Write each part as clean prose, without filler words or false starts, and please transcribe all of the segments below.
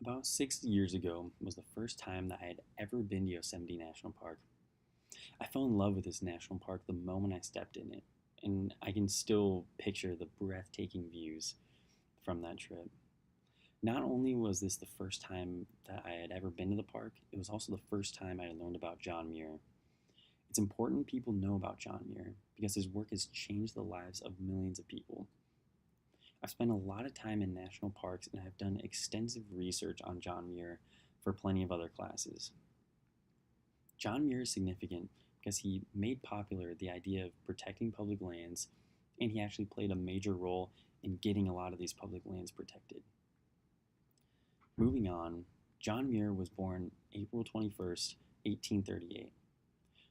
About 6 years ago was the first time that I had ever been to Yosemite National Park. I fell in love with this national park the moment I stepped in it, and I can still picture the breathtaking views from that trip. Not only was this the first time that I had ever been to the park, it was also the first time I had learned about John Muir. It's important people know about John Muir because his work has changed the lives of millions of people. I've spent a lot of time in national parks and I've done extensive research on John Muir for plenty of other classes. John Muir is significant because he made popular the idea of protecting public lands, and he actually played a major role in getting a lot of these public lands protected. Moving on, John Muir was born April 21st, 1838.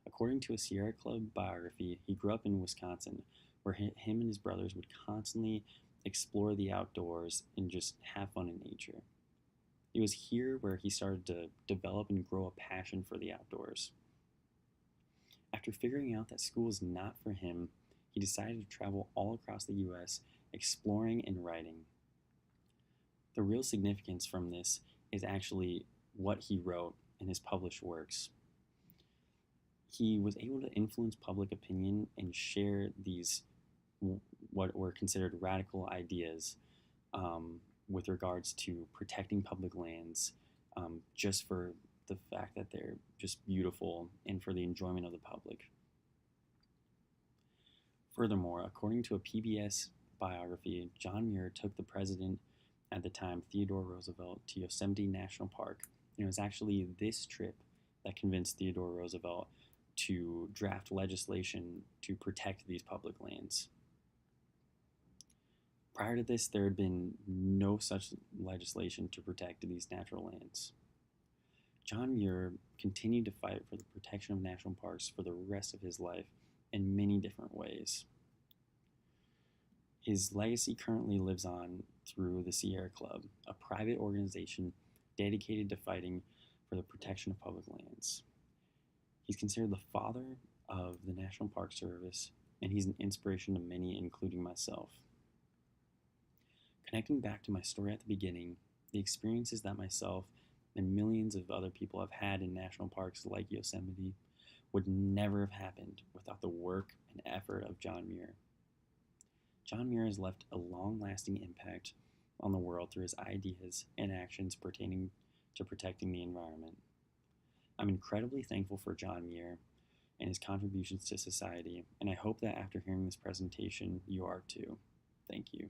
According to a Sierra Club biography, he grew up in Wisconsin, where him and his brothers would constantly explore the outdoors and just have fun in nature. It was here where he started to develop and grow a passion for the outdoors. After figuring out that school was not for him, he decided to travel all across the US exploring and writing. The real significance from this is actually what he wrote in his published works. He was able to influence public opinion and share these what were considered radical ideas with regards to protecting public lands, just for the fact that they're just beautiful and for the enjoyment of the public. Furthermore, according to a PBS biography, John Muir took the president at the time, Theodore Roosevelt, to Yosemite National Park. And it was actually this trip that convinced Theodore Roosevelt to draft legislation to protect these public lands. Prior to this, there had been no such legislation to protect these natural lands. John Muir continued to fight for the protection of national parks for the rest of his life in many different ways. His legacy currently lives on through the Sierra Club, a private organization dedicated to fighting for the protection of public lands. He's considered the father of the National Park Service, and he's an inspiration to many, including myself. Connecting back to my story at the beginning, the experiences that myself and millions of other people have had in national parks like Yosemite would never have happened without the work and effort of John Muir. John Muir has left a long-lasting impact on the world through his ideas and actions pertaining to protecting the environment. I'm incredibly thankful for John Muir and his contributions to society, and I hope that after hearing this presentation, you are too. Thank you.